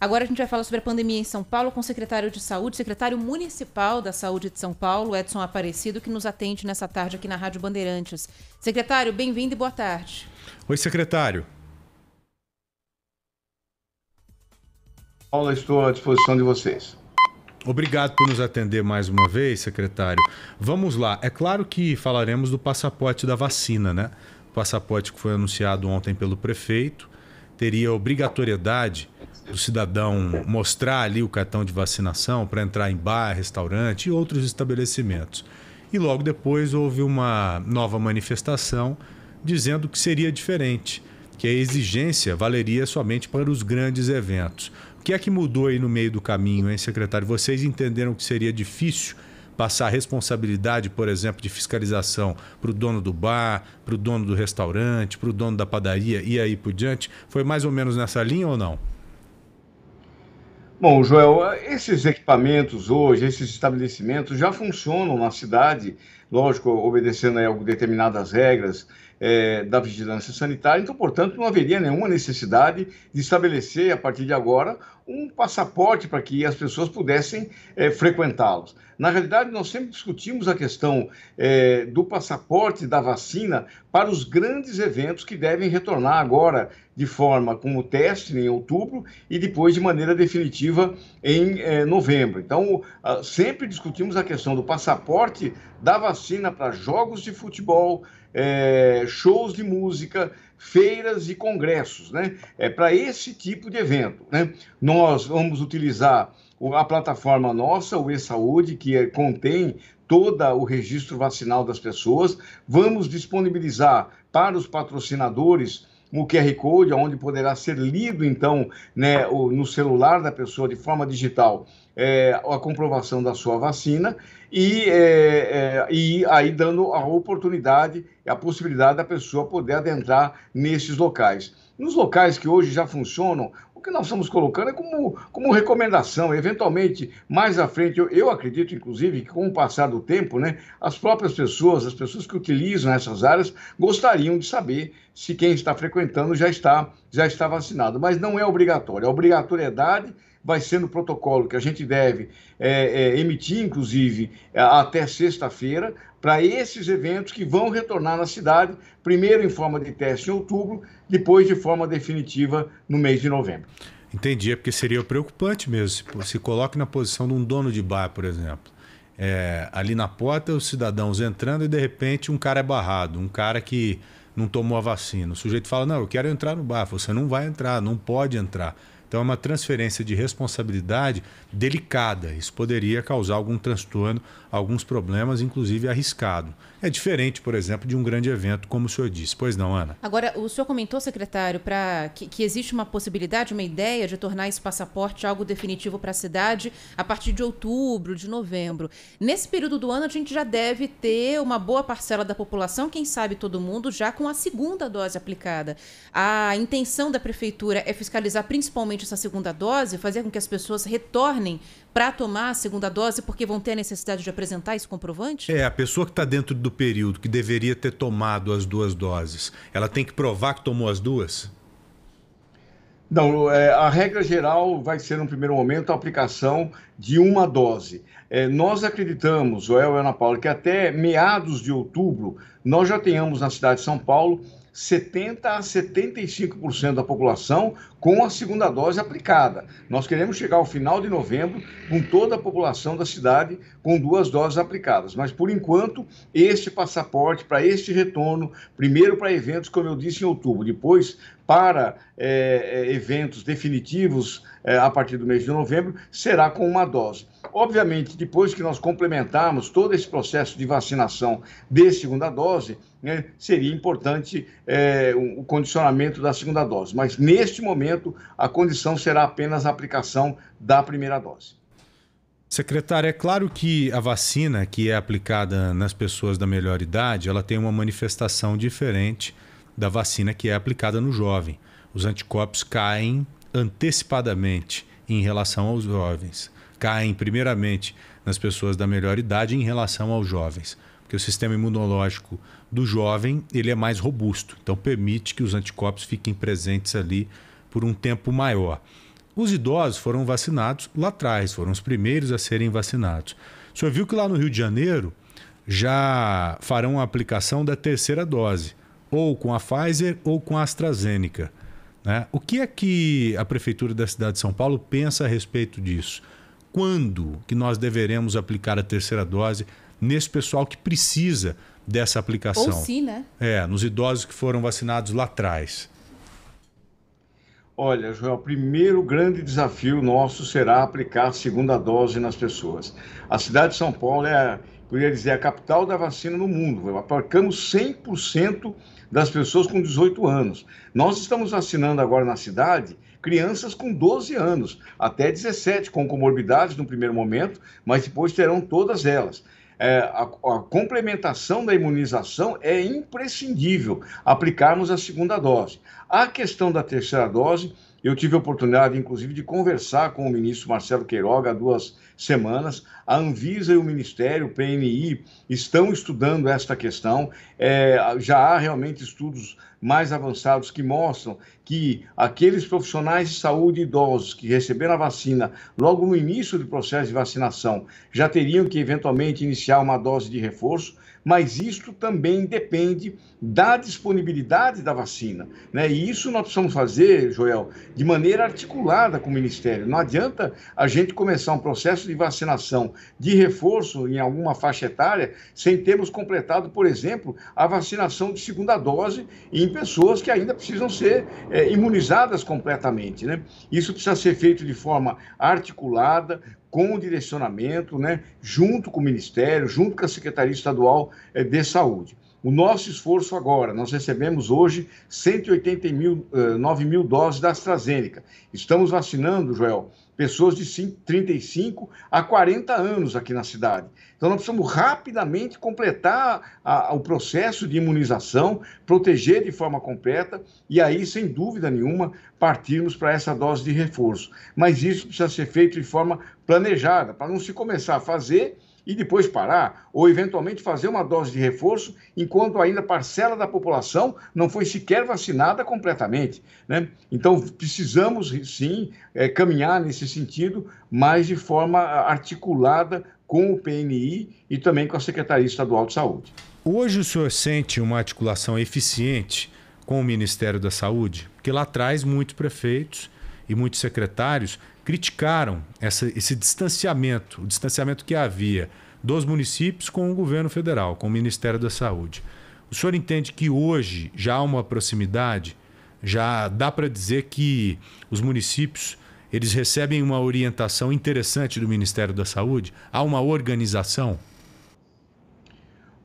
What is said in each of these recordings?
Agora a gente vai falar sobre a pandemia em São Paulo com o secretário de Saúde, secretário municipal da Saúde de São Paulo, Edson Aparecido, que nos atende nessa tarde aqui na Rádio Bandeirantes. Secretário, bem-vindo e boa tarde. Oi, secretário. Paula, estou à disposição de vocês. Obrigado por nos atender mais uma vez, secretário. Vamos lá. É claro que falaremos do passaporte da vacina, né? O passaporte que foi anunciado ontem pelo prefeito teria obrigatoriedade do cidadão mostrar ali o cartão de vacinação para entrar em bar, restaurante e outros estabelecimentos. E logo depois houve uma nova manifestação dizendo que seria diferente, que a exigência valeria somente para os grandes eventos. O que é que mudou aí no meio do caminho, hein, secretário? Vocês entenderam que seria difícil passar a responsabilidade, por exemplo, de fiscalização para o dono do bar, para o dono do restaurante, para o dono da padaria e aí por diante? Foi mais ou menos nessa linha ou não? Bom, Joel, esses equipamentos hoje, esses estabelecimentos já funcionam na cidade, lógico, obedecendo aí determinadas regras da vigilância sanitária, então, portanto, não haveria nenhuma necessidade de estabelecer, a partir de agora, um passaporte para que as pessoas pudessem frequentá-los. Na realidade, nós sempre discutimos a questão do passaporte da vacina para os grandes eventos que devem retornar agora de forma como teste em outubro e depois de maneira definitiva em novembro. Então, sempre discutimos a questão do passaporte da vacina para jogos de futebol, shows de música, feiras e congressos, né? Para esse tipo de evento, né? Nós vamos utilizar a plataforma nossa, o e-Saúde, que contém todo o registro vacinal das pessoas. Vamos disponibilizar para os patrocinadores o QR Code, onde poderá ser lido, então, né, no celular da pessoa, de forma digital, a comprovação da sua vacina e aí dando a oportunidade, a possibilidade da pessoa poder adentrar nesses locais. Nos locais que hoje já funcionam, o que nós estamos colocando é como recomendação. Eventualmente, mais à frente, eu acredito, inclusive, que com o passar do tempo, né, as próprias pessoas, as pessoas que utilizam essas áreas, gostariam de saber se quem está frequentando já está vacinado. Mas não é obrigatório. A obrigatoriedade vai ser no protocolo que a gente deve emitir, inclusive, até sexta-feira, para esses eventos que vão retornar na cidade, primeiro em forma de teste em outubro, depois de forma definitiva no mês de novembro. Entendi, é porque seria preocupante mesmo. Se coloque na posição de um dono de bar, por exemplo. Ali na porta, os cidadãos entrando e, de repente, um cara é barrado, um cara que não tomou a vacina. O sujeito fala, não, eu quero entrar no bar. Você não vai entrar, não pode entrar. Então é uma transferência de responsabilidade delicada. Isso poderia causar algum transtorno, alguns problemas, inclusive arriscado. É diferente, por exemplo, de um grande evento, como o senhor disse. Pois não, Ana? Agora, o senhor comentou, secretário, que existe uma possibilidade, uma ideia de tornar esse passaporte algo definitivo para a cidade a partir de outubro, de novembro. Nesse período do ano, a gente já deve ter uma boa parcela da população, quem sabe todo mundo, já com a segunda dose aplicada. A intenção da prefeitura é fiscalizar principalmente essa segunda dose, fazer com que as pessoas retornem para tomar a segunda dose porque vão ter a necessidade de apresentar esse comprovante? A pessoa que está dentro do período que deveria ter tomado as 2 doses, ela tem que provar que tomou as 2? Não, a regra geral vai ser, no primeiro momento, a aplicação de uma dose. Nós acreditamos, Joel e Ana Paula, que até meados de outubro nós já tenhamos na cidade de São Paulo 70% a 75% da população com a segunda dose aplicada. Nós queremos chegar ao final de novembro com toda a população da cidade com 2 doses aplicadas. Mas, por enquanto, este passaporte para este retorno, primeiro para eventos, como eu disse, em outubro, depois para eventos definitivos a partir do mês de novembro, será com uma dose. Obviamente, depois que nós complementarmos todo esse processo de vacinação de segunda dose, né, seria importante o condicionamento da segunda dose. Mas, neste momento, a condição será apenas a aplicação da primeira dose. Secretário, é claro que a vacina que é aplicada nas pessoas da melhor idade, ela tem uma manifestação diferente da vacina que é aplicada no jovem. Os anticorpos caem antecipadamente em relação aos jovens. Caem primeiramente nas pessoas da melhor idade em relação aos jovens. Porque o sistema imunológico do jovem ele é mais robusto. Então permite que os anticorpos fiquem presentes ali por um tempo maior. Os idosos foram vacinados lá atrás, foram os primeiros a serem vacinados. O senhor viu que lá no Rio de Janeiro já farão a aplicação da terceira dose, ou com a Pfizer ou com a AstraZeneca, né? O que é que a Prefeitura da cidade de São Paulo pensa a respeito disso? Quando que nós deveremos aplicar a terceira dose nesse pessoal que precisa dessa aplicação? Ou sim, né? Nos idosos que foram vacinados lá atrás. Olha, Joel, o primeiro grande desafio nosso será aplicar a segunda dose nas pessoas. A cidade de São Paulo poderia dizer, a capital da vacina no mundo. Aplicamos 100% das pessoas com 18 anos. Nós estamos vacinando agora na cidade crianças com 12 anos, até 17, com comorbidades no primeiro momento, mas depois terão todas elas. A complementação da imunização é imprescindível, aplicarmos a segunda dose. A questão da terceira dose, eu tive a oportunidade, inclusive, de conversar com o ministro Marcelo Queiroga há 2 semanas. A Anvisa e o Ministério, o PNI, estão estudando esta questão. Já há realmente estudos mais avançados que mostram que aqueles profissionais de saúde idosos que receberam a vacina logo no início do processo de vacinação já teriam que, eventualmente, iniciar uma dose de reforço, mas isto também depende da disponibilidade da vacina, né? E isso nós precisamos fazer, Joel, de maneira articulada com o Ministério. Não adianta a gente começar um processo de vacinação de reforço em alguma faixa etária sem termos completado, por exemplo, a vacinação de segunda dose em pessoas que ainda precisam ser imunizadas completamente, né? Isso precisa ser feito de forma articulada, com o direcionamento, né, junto com o Ministério, junto com a Secretaria Estadual de Saúde. O nosso esforço agora, nós recebemos hoje 189 mil doses da AstraZeneca. Estamos vacinando, Joel, pessoas de 35 a 40 anos aqui na cidade. Então, nós precisamos rapidamente completar o processo de imunização, proteger de forma completa e aí, sem dúvida nenhuma, partirmos para essa dose de reforço. Mas isso precisa ser feito de forma planejada, para não se começar a fazer e depois parar, ou eventualmente fazer uma dose de reforço, enquanto ainda parcela da população não foi sequer vacinada completamente, né? Então, precisamos, sim, caminhar nesse sentido, mas de forma articulada com o PNI e também com a Secretaria Estadual de Saúde. Hoje o senhor sente uma articulação eficiente com o Ministério da Saúde? Porque lá atrás muitos prefeitos e muitos secretários criticaram esse distanciamento, o distanciamento que havia dos municípios com o governo federal, com o Ministério da Saúde. O senhor entende que hoje já há uma proximidade? Já dá para dizer que os municípios eles recebem uma orientação interessante do Ministério da Saúde? Há uma organização?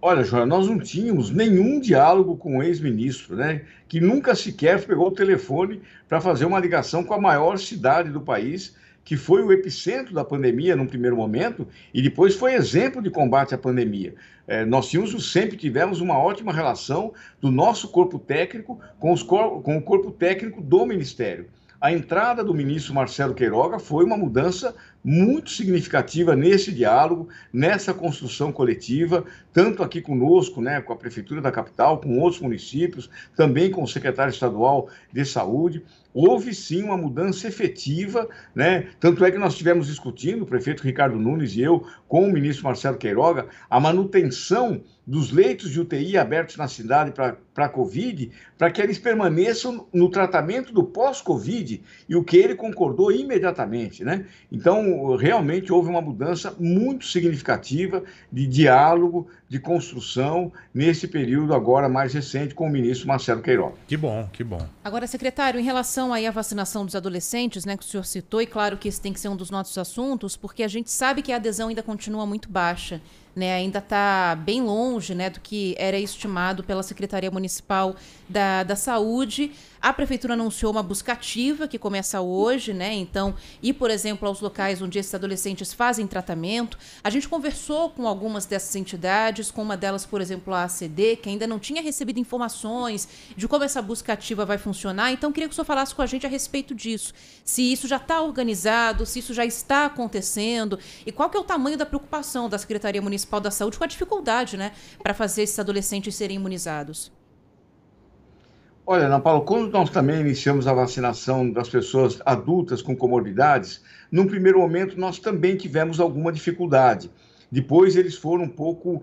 Olha, João, nós não tínhamos nenhum diálogo com o ex-ministro, né? Que nunca sequer pegou o telefone para fazer uma ligação com a maior cidade do país, que foi o epicentro da pandemia num primeiro momento e depois foi exemplo de combate à pandemia. Nós sempre tivemos uma ótima relação do nosso corpo técnico com o corpo técnico do Ministério. A entrada do ministro Marcelo Queiroga foi uma mudança muito significativa nesse diálogo, nessa construção coletiva, tanto aqui conosco, né, com a Prefeitura da Capital, com outros municípios, também com o secretário estadual de Saúde. Houve sim uma mudança efetiva, né? Tanto é que nós estivemos discutindo, o prefeito Ricardo Nunes e eu, com o ministro Marcelo Queiroga, a manutenção dos leitos de UTI abertos na cidade para a Covid, para que eles permaneçam no tratamento do pós-Covid, e o que ele concordou imediatamente, né? Então, realmente houve uma mudança muito significativa de diálogo, de construção, nesse período agora mais recente com o ministro Marcelo Queiroga. Que bom, que bom. Agora, secretário, em relação aí à vacinação dos adolescentes, né, que o senhor citou, e claro que esse tem que ser um dos nossos assuntos, porque a gente sabe que a adesão ainda continua muito baixa, né, ainda está bem longe, né, do que era estimado pela Secretaria Municipal da Saúde. A Prefeitura anunciou uma busca ativa que começa hoje, né? Então, ir, por exemplo, aos locais onde esses adolescentes fazem tratamento. A gente conversou com algumas dessas entidades, com uma delas, por exemplo, a ACD, que ainda não tinha recebido informações de como essa busca ativa vai funcionar. Então, queria que o senhor falasse com a gente a respeito disso. Se isso já está organizado, se isso já está acontecendo e qual que é o tamanho da preocupação da Secretaria Municipal da Saúde com a dificuldade, né, para fazer esses adolescentes serem imunizados. Olha, Ana Paula, quando nós também iniciamos a vacinação das pessoas adultas com comorbidades, num primeiro momento nós também tivemos alguma dificuldade. Depois eles foram um pouco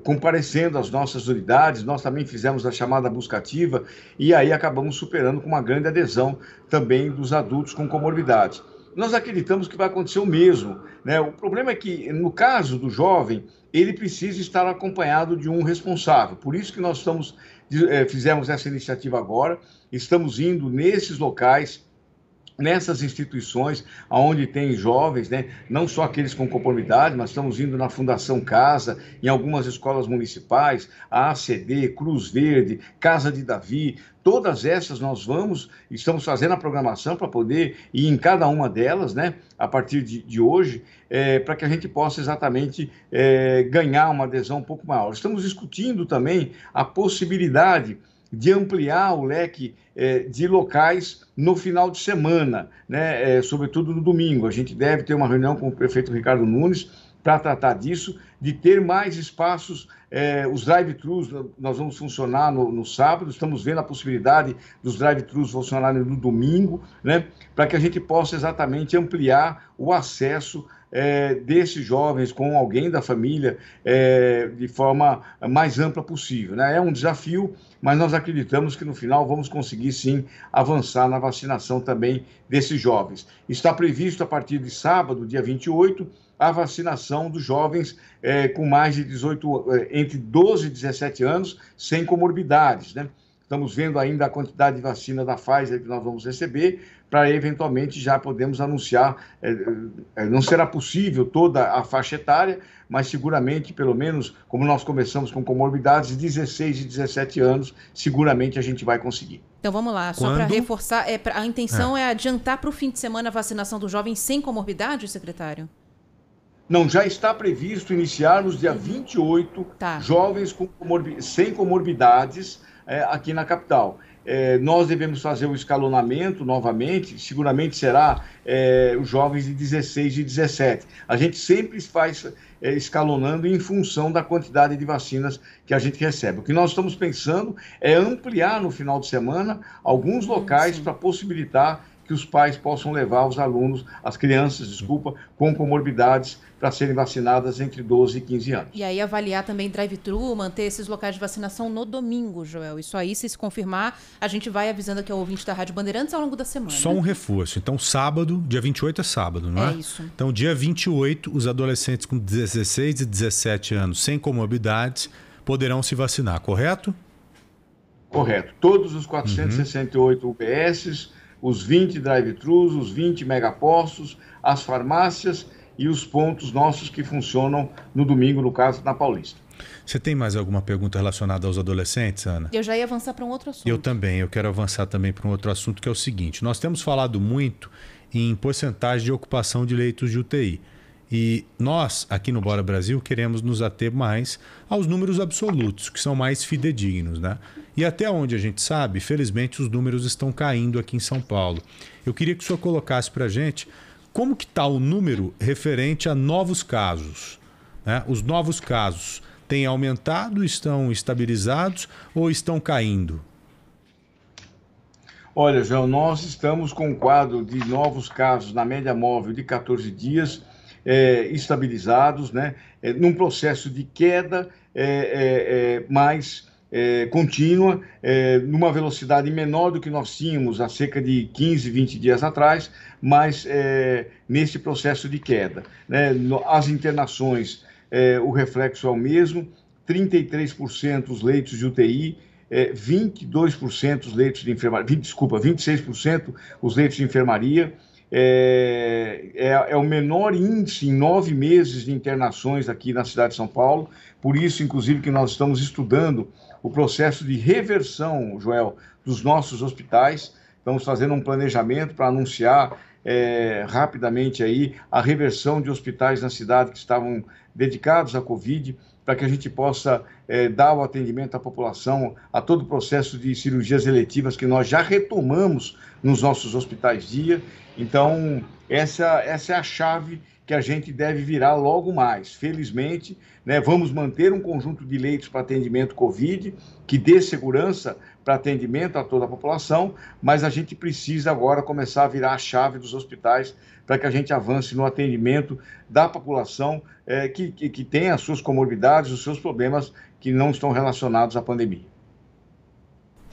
comparecendo às nossas unidades, nós também fizemos a chamada buscativa e aí acabamos superando com uma grande adesão também dos adultos com comorbidades. Nós acreditamos que vai acontecer o mesmo, né? O problema é que, no caso do jovem, ele precisa estar acompanhado de um responsável. Por isso que nós fizemos essa iniciativa agora, estamos indo nesses locais, nessas instituições onde tem jovens, né? Não só aqueles com comorbidade, mas estamos indo na Fundação Casa, em algumas escolas municipais, a ACD, Cruz Verde, Casa de Davi, todas essas estamos fazendo a programação para poder ir em cada uma delas, né? A partir de hoje, para que a gente possa exatamente ganhar uma adesão um pouco maior. Estamos discutindo também a possibilidade de ampliar o leque de locais no final de semana, né? Sobretudo no domingo. A gente deve ter uma reunião com o prefeito Ricardo Nunes para tratar disso, de ter mais espaços. Os drive-thrus, nós vamos funcionar no sábado, estamos vendo a possibilidade dos drive-thrus funcionarem no domingo, né? Para que a gente possa exatamente ampliar o acesso desses jovens com alguém da família de forma mais ampla possível, né? É um desafio, mas nós acreditamos que no final vamos conseguir sim avançar na vacinação também desses jovens. Está previsto a partir de sábado, dia 28, a vacinação dos jovens com mais de 18, entre 12 e 17 anos, sem comorbidades, né? Estamos vendo ainda a quantidade de vacina da Pfizer que nós vamos receber, para eventualmente já podemos anunciar, não será possível toda a faixa etária, mas seguramente, pelo menos, como nós começamos com comorbidades, 16 e 17 anos, seguramente a gente vai conseguir. Então vamos lá, só para reforçar, a intenção é adiantar para o fim de semana a vacinação dos jovens sem comorbidade, secretário? Não, já está previsto iniciarmos dia 28, jovens sem comorbidades aqui na capital. Nós devemos fazer o escalonamento novamente, seguramente será os jovens de 16 e 17. A gente sempre faz escalonando em função da quantidade de vacinas que a gente recebe. O que nós estamos pensando é ampliar no final de semana alguns locais para possibilitar que os pais possam levar os alunos, as crianças, desculpa, com comorbidades para serem vacinadas entre 12 e 15 anos. E aí avaliar também drive-thru, manter esses locais de vacinação no domingo, Joel. Isso aí, se confirmar, a gente vai avisando aqui ao ouvinte da Rádio Bandeirantes ao longo da semana. Só um reforço. Então, sábado, dia 28 é sábado, não é? É isso. Então, dia 28, os adolescentes com 16 e 17 anos sem comorbidades poderão se vacinar, correto? Correto. Todos os 468 UBSs, os 20 drive-thrus, os 20 megapostos, as farmácias e os pontos nossos que funcionam no domingo, no caso, na Paulista. Você tem mais alguma pergunta relacionada aos adolescentes, Ana? Eu já ia avançar para um outro assunto. Eu também. Eu quero avançar também para um outro assunto, que é o seguinte. Nós temos falado muito em porcentagem de ocupação de leitos de UTI. E nós, aqui no Bora Brasil, queremos nos ater mais aos números absolutos, que são mais fidedignos, né? E até onde a gente sabe, felizmente, os números estão caindo aqui em São Paulo. Eu queria que o senhor colocasse para a gente como que está o número referente a novos casos, né? Os novos casos têm aumentado, estão estabilizados ou estão caindo? Olha, João, nós estamos com um quadro de novos casos na média móvel de 14 dias, estabilizados, né? Num processo de queda mais contínua, numa velocidade menor do que nós tínhamos há cerca de 15, 20 dias atrás, mas nesse processo de queda, né? As internações, o reflexo é o mesmo, 33% os leitos de UTI, 22% os leitos de enfermaria, 26% os leitos de enfermaria. É o menor índice em 9 meses de internações aqui na cidade de São Paulo, por isso, inclusive, que nós estamos estudando o processo de reversão, Joel, dos nossos hospitais. Estamos fazendo um planejamento para anunciar rapidamente aí a reversão de hospitais na cidade que estavam dedicados à Covid, para que a gente possa dar o atendimento à população, a todo o processo de cirurgias eletivas que nós já retomamos nos nossos hospitais dia. Então, essa é a chave que a gente deve virar logo mais. Felizmente, né, vamos manter um conjunto de leitos para atendimento Covid, que dê segurança para atendimento a toda a população, mas a gente precisa agora começar a virar a chave dos hospitais para que a gente avance no atendimento da população que tem as suas comorbidades, os seus problemas que não estão relacionados à pandemia.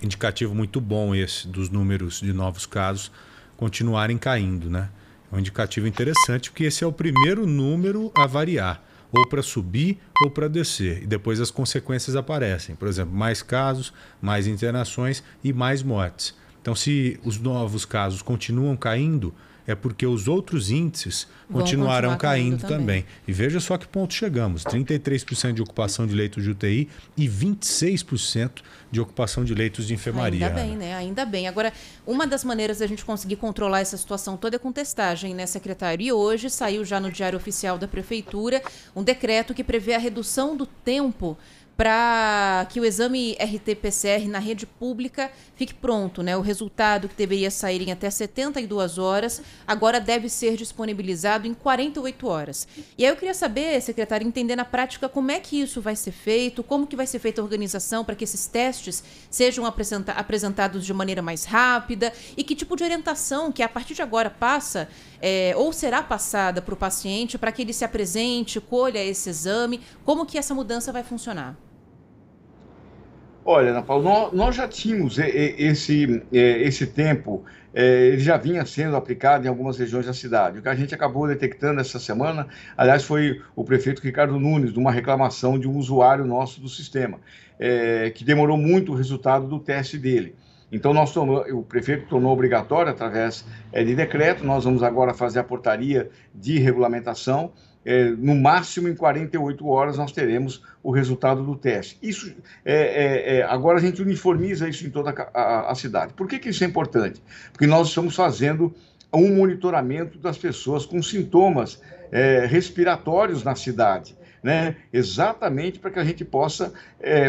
Indicativo muito bom esse dos números de novos casos continuarem caindo, né? É um indicativo interessante porque esse é o primeiro número a variar, ou para subir ou para descer. E depois as consequências aparecem. Por exemplo, mais casos, mais internações e mais mortes. Então, se os novos casos continuam caindo, é porque os outros índices continuarão caindo também. E veja só que ponto chegamos. 33% de ocupação de leitos de UTI e 26% de ocupação de leitos de enfermaria. Ainda bem, né? Ainda bem. Agora, uma das maneiras da gente conseguir controlar essa situação toda é com testagem, né, secretário? E hoje saiu já no Diário Oficial da Prefeitura um decreto que prevê a redução do tempo para que o exame RT-PCR na rede pública fique pronto, né? O resultado que deveria sair em até 72 horas, agora deve ser disponibilizado em 48 horas. E aí eu queria saber, secretário, entender na prática como é que isso vai ser feito, como que vai ser feita a organização para que esses testes sejam apresentados de maneira mais rápida e que tipo de orientação que a partir de agora passa ou será passada para o paciente para que ele se apresente, colha esse exame, como que essa mudança vai funcionar? Olha, Ana Paula, nós já tínhamos esse tempo, ele já vinha sendo aplicado em algumas regiões da cidade. O que a gente acabou detectando essa semana, aliás, foi o prefeito Ricardo Nunes, de uma reclamação de um usuário nosso do sistema, que demorou muito o resultado do teste dele. Então, o prefeito tornou obrigatório, através de decreto, nós vamos agora fazer a portaria de regulamentação. No máximo em 48 horas nós teremos o resultado do teste. Isso, agora a gente uniformiza isso em toda a cidade. Por que isso é importante? Porque nós estamos fazendo um monitoramento das pessoas com sintomas respiratórios na cidade, né? Exatamente para que a gente possa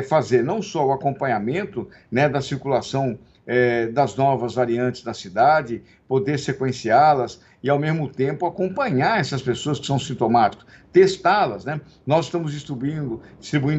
fazer não só o acompanhamento, né, da circulação das novas variantes da cidade, poder sequenciá-las e, ao mesmo tempo, acompanhar essas pessoas que são sintomáticas, testá-las, né? Nós estamos distribuindo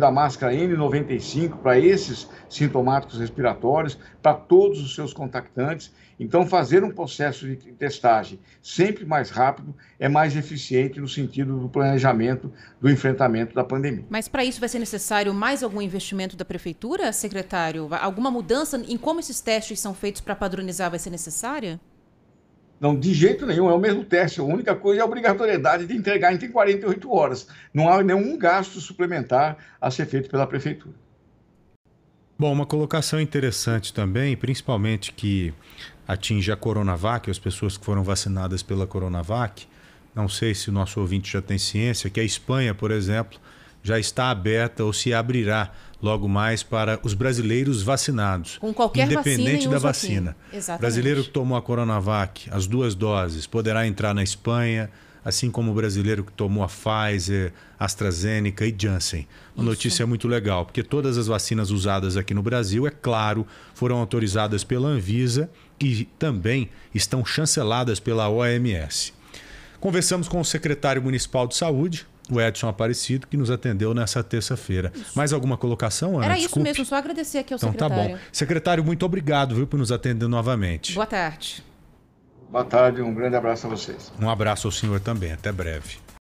a máscara N95 para esses sintomáticos respiratórios, para todos os seus contactantes. Então, fazer um processo de testagem sempre mais rápido é mais eficiente no sentido do planejamento do enfrentamento da pandemia. Mas para isso vai ser necessário mais algum investimento da Prefeitura, secretário? Alguma mudança em como esses testes são feitos para padronizar vai ser necessária? Não, de jeito nenhum, é o mesmo teste. A única coisa é a obrigatoriedade de entregar em 48 horas. Não há nenhum gasto suplementar a ser feito pela Prefeitura. Bom, uma colocação interessante também, principalmente que atinge a Coronavac, as pessoas que foram vacinadas pela Coronavac. Não sei se o nosso ouvinte já tem ciência, que a Espanha, por exemplo, já está aberta ou se abrirá logo mais para os brasileiros vacinados. Com qualquer independente vacina da vacina. Exatamente. Brasileiro que tomou a Coronavac, as 2 doses, poderá entrar na Espanha, assim como o brasileiro que tomou a Pfizer, AstraZeneca e Janssen. Uma notícia muito legal, porque todas as vacinas usadas aqui no Brasil, é claro, foram autorizadas pela Anvisa e também estão chanceladas pela OMS. Conversamos com o secretário municipal de saúde, o Edson Aparecido, que nos atendeu nessa terça-feira. Mais alguma colocação, Ana? Era Desculpe. isso mesmo, só agradecer aqui ao secretário. Então tá bom. Secretário, muito obrigado, viu, por nos atender novamente. Boa tarde. Boa tarde, um grande abraço a vocês. Um abraço ao senhor também, até breve.